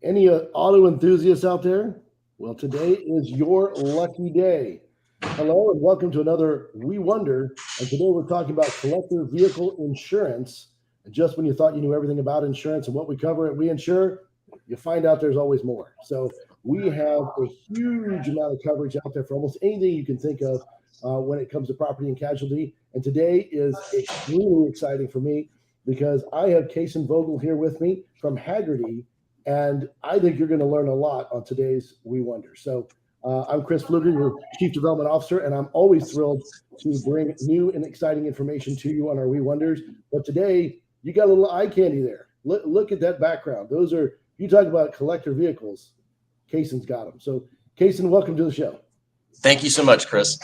Any auto enthusiasts out there? Well, today is your lucky day. Hello and welcome to another We Wonder. And today we're talking about collector vehicle insurance. And just when you thought you knew everything about insurance and what we cover at We Insure, you find out there's always more. So we have a huge amount of coverage out there for almost anything you can think of when it comes to property and casualty. And today is extremely exciting for me because I have Kason Vogel here with me from Hagerty, and I think you're going to learn a lot on today's We Wonder. So I'm Chris Fluger, your Chief Development Officer, and I'm always thrilled to bring new and exciting information to you on our We Wonders. But today, you got a little eye candy there. Look at that background. Those are, you talk about collector vehicles, Kason's got them. So, Kason, welcome to the show. Thank you so much, Chris.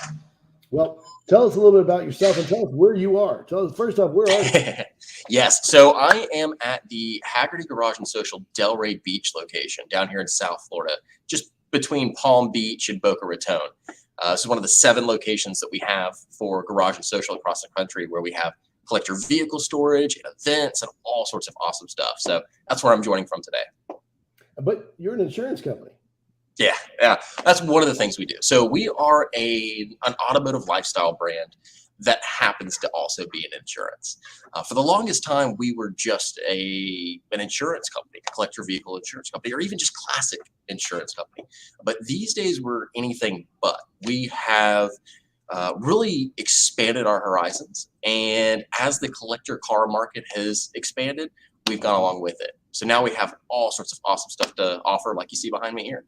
Well, tell us a little bit about yourself and tell us where you are. Tell us, first off, where are you? Yes, so I am at the Hagerty Garage and Social Delray Beach location down here in South Florida, just between Palm Beach and Boca Raton. This is one of the 7 locations that we have for Garage and Social across the country, where we have collector vehicle storage and events and all sorts of awesome stuff. So that's where I'm joining from today. But you're an insurance company. Yeah, that's one of the things we do. So we are an automotive lifestyle brand that happens to also be an insurance. For the longest time, we were just an insurance company, a collector vehicle insurance company, or even just classic insurance company. But these days, we're anything but. We have really expanded our horizons. And as the collector car market has expanded, we've gone along with it. So now we have all sorts of awesome stuff to offer, like you see behind me here.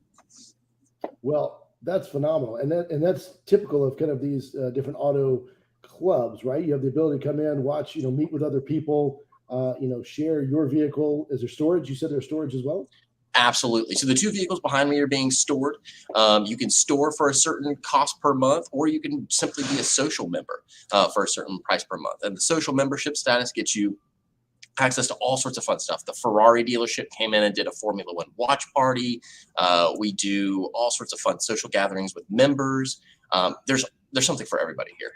Well, that's phenomenal. And that's typical of kind of these different auto clubs, right? You have the ability to come in, watch, meet with other people, share your vehicle. Is there storage? You said there's storage as well? Absolutely. So the 2 vehicles behind me are being stored. You can store for a certain cost per month, or you can simply be a social member for a certain price per month. And the social membership status gets you access to all sorts of fun stuff. The Ferrari dealership came in and did a Formula One watch party. We do all sorts of fun social gatherings with members. There's something for everybody here.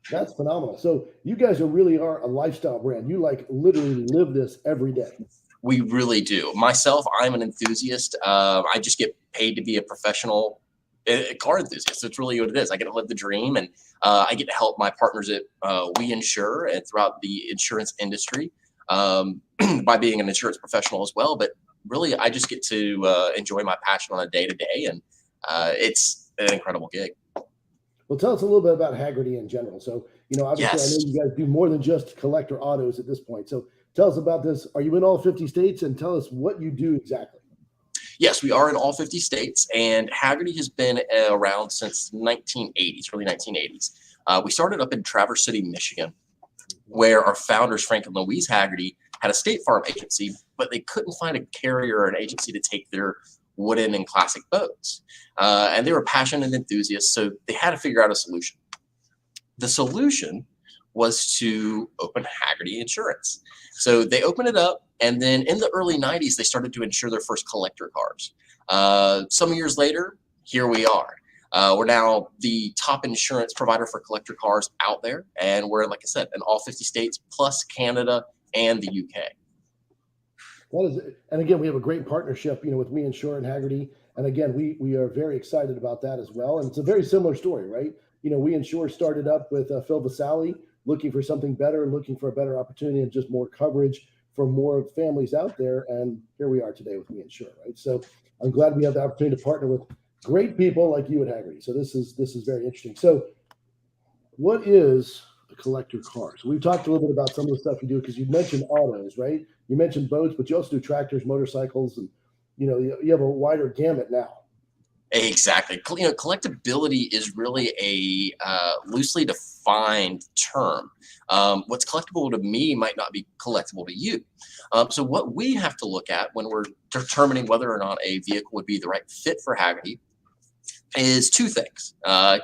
That's phenomenal. So you guys really are a lifestyle brand. You literally live this every day. We really do. Myself, I'm an enthusiast. I just get paid to be a professional car enthusiast. That's really what it is. I get to live the dream, and I get to help my partners at We Insure and throughout the insurance industry by being an insurance professional as well. But really, I just get to enjoy my passion on a day-to-day, and it's an incredible gig. Well, tell us a little bit about Hagerty in general. So, obviously, Yes. I know you guys do more than just collector autos at this point. So tell us about this. Are you in all 50 states? And tell us what you do exactly. Yes, we are in all 50 states, and Hagerty has been around since 1980s, early 1980s. We started up in Traverse City, Michigan, where our founders, Frank and Louise Hagerty, had a State Farm agency, but they couldn't find a carrier or an agency to take their wooden and classic boats. And they were passionate enthusiasts, so they had to figure out a solution. The solution was to open Hagerty Insurance. So they opened it up, and then in the early 90s, they started to insure their first collector cars. Some years later, here we are. We're now the top insurance provider for collector cars out there, and we're, like I said, in all 50 states, plus Canada and the UK. And again, we have a great partnership, with We Insure and Hagerty. And again, we are very excited about that as well. And it's a very similar story, right? We Insure started up with Phil Vasali, looking for something better and looking for a better opportunity and just more coverage for more families out there. And here we are today with We Insure, right? So I'm glad we have the opportunity to partner with great people like you at Hagerty. So this is very interesting. So what is a collector car? So we've talked a little bit about some of the stuff you do, because you mentioned autos, right? You mentioned boats, but you also do tractors, motorcycles, and you have a wider gamut now. Exactly. Collectability is really a loosely defined term. What's collectible to me might not be collectible to you. So what we have to look at when we're determining whether or not a vehicle would be the right fit for Hagerty is 2 things.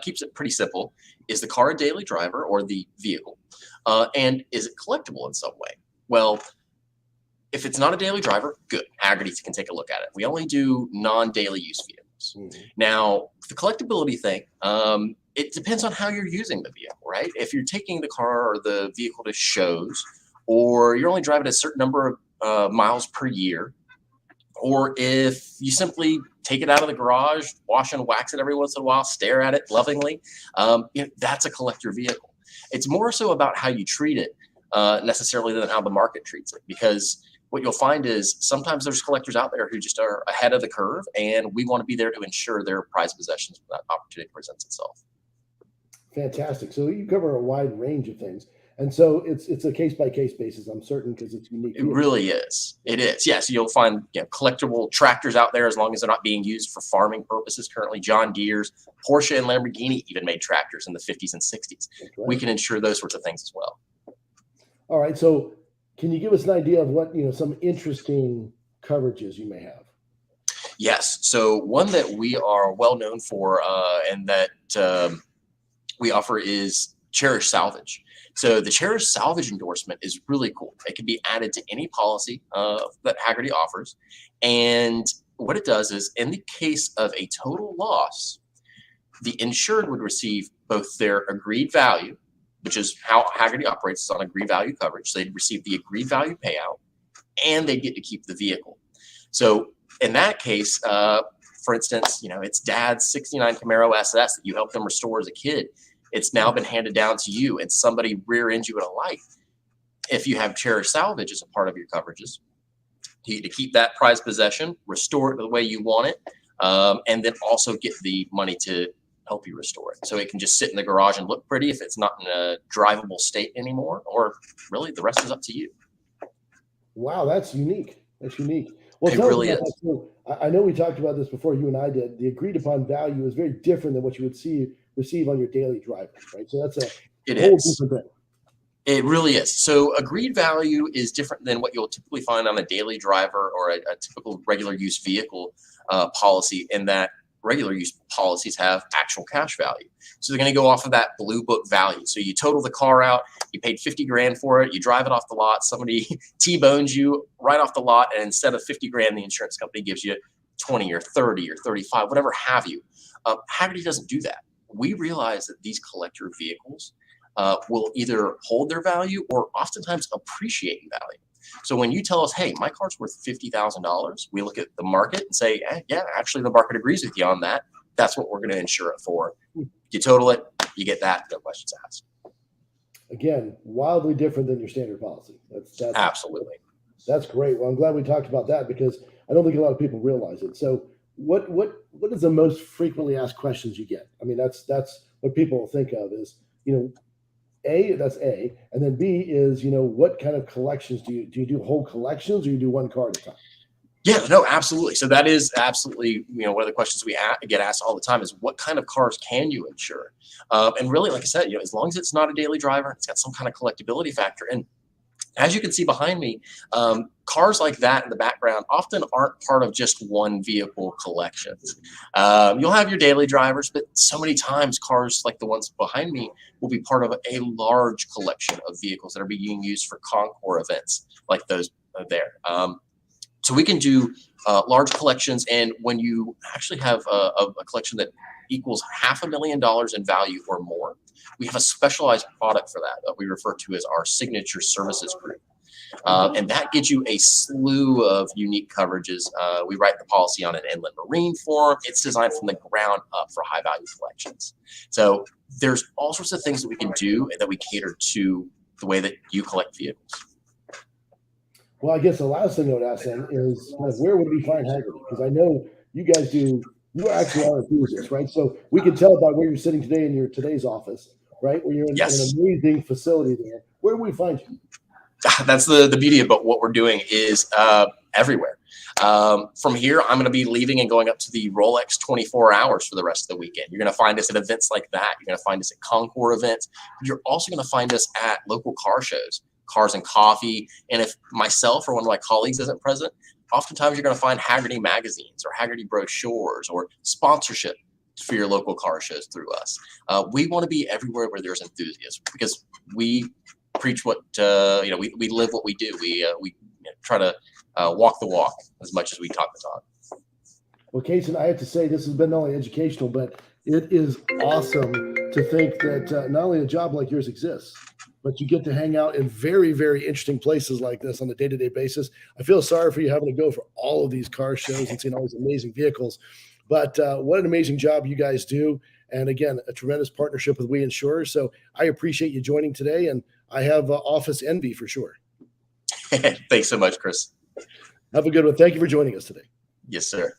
Keeps it pretty simple. Is the car a daily driver, or the vehicle? And is it collectible in some way? Well, if it's not a daily driver, good. Hagerty can take a look at it. We only do non-daily use vehicles. Mm-hmm. Now, the collectability thing, it depends on how you're using the vehicle, right? If you're taking the car or the vehicle to shows, or you're only driving a certain number of miles per year, or if you simply take it out of the garage, wash and wax it every once in a while, stare at it lovingly, that's a collector vehicle. It's more so about how you treat it necessarily than how the market treats it, because what you'll find is sometimes there's collectors out there who just are ahead of the curve, and we want to be there to ensure their prized possessions when that opportunity presents itself. Fantastic. So you cover a wide range of things. And so it's a case-by-case basis, I'm certain, because it's unique. It really is. It is. Yes, you'll find collectible tractors out there as long as they're not being used for farming purposes. Currently, John Deere's, Porsche, and Lamborghini even made tractors in the 50s and 60s. Right. We can ensure those sorts of things as well. All right. So can you give us an idea of what, some interesting coverages you may have? Yes. So one that we are well known for and that we offer is Cherish Salvage. So the Cherish Salvage endorsement is really cool. It can be added to any policy that Hagerty offers. And what it does is, in the case of a total loss, the insured would receive both their agreed value, which is how Hagerty operates on agreed value coverage. So they'd receive the agreed value payout, and they get to keep the vehicle. So in that case, for instance, it's dad's 69 Camaro SS that you helped them restore as a kid. It's now been handed down to you, and somebody rear ends you in a light. If you have Cherish Salvage as a part of your coverages, you get to keep that prized possession, restore it the way you want it, and then also get the money to help you restore it. So it can just sit in the garage and look pretty if it's not in a drivable state anymore, or really the rest is up to you. Wow, that's unique. That's unique. Well, it really is. So I know we talked about this before, you and I did. The agreed upon value is very different than what you would receive on your daily driver, right? So that's a whole different thing. It really is. So agreed value is different than what you'll typically find on a daily driver or a typical regular use vehicle policy, in that regular use policies have actual cash value. So they're going to go off of that blue book value. So you total the car out, you paid 50 grand for it, you drive it off the lot, somebody T-bones you right off the lot, and instead of 50 grand, the insurance company gives you 20 or 30 or 35, whatever have you. Hagerty doesn't do that. We realize that these collector vehicles will either hold their value or oftentimes appreciate in value. So when you tell us, hey, my car's worth $50,000, we look at the market and say, yeah, actually the market agrees with you on that. That's what we're going to insure it for. You total it, you get that, no questions asked. Again, wildly different than your standard policy. That's absolutely. That's great. Well, I'm glad we talked about that, because I don't think a lot of people realize it. So what is the most frequently asked questions you get? I mean, that's what people think of is, that's A, and then B is, what kind of collections do you do whole collections, or you do one car at a time? Yeah, no, absolutely. So that is absolutely, one of the questions we get asked all the time is, what kind of cars can you insure? And really, like I said, as long as it's not a daily driver, it's got some kind of collectability factor. And as you can see behind me, cars like that in the background often aren't part of just one vehicle collections. You'll have your daily drivers, but so many times cars like the ones behind me will be part of a large collection of vehicles that are being used for concours events like those there. So we can do large collections, and when you actually have a collection that equals $500,000 in value or more, we have a specialized product for that we refer to as our signature services group. And that gives you a slew of unique coverages. We write the policy on an inland marine form. It's designed from the ground up for high value collections. So there's all sorts of things that we can do and that we cater to the way that you collect vehicles. Well, I guess the last thing I would ask then is, where would we find Hagerty? Because I know you guys you actually are enthusiasts, right? So we can tell by where you're sitting today in today's office, right? Where you're in an amazing facility there. Where would we find you? That's the beauty about what we're doing is everywhere. From here, I'm going to be leaving and going up to the Rolex 24 hours for the rest of the weekend. You're going to find us at events like that. You're going to find us at concours events. You're also going to find us at local car shows, Cars and Coffee. And if myself or one of my colleagues isn't present, oftentimes you're going to find Hagerty magazines or Hagerty brochures or sponsorship for your local car shows through us. We want to be everywhere where there's enthusiasts, because we preach what we live what we do. We try to walk the walk as much as we talk the talk. Well, Kason, I have to say this has been not only educational, but it is awesome to think that not only a job like yours exists, but you get to hang out in very, very interesting places like this on a day-to-day basis. I feel sorry for you having to go for all of these car shows and seeing all these amazing vehicles, but what an amazing job you guys do. And again, a tremendous partnership with We Insure. So I appreciate you joining today, and I have office envy for sure. Thanks so much, Chris. Have a good one. Thank you for joining us today. Yes, sir.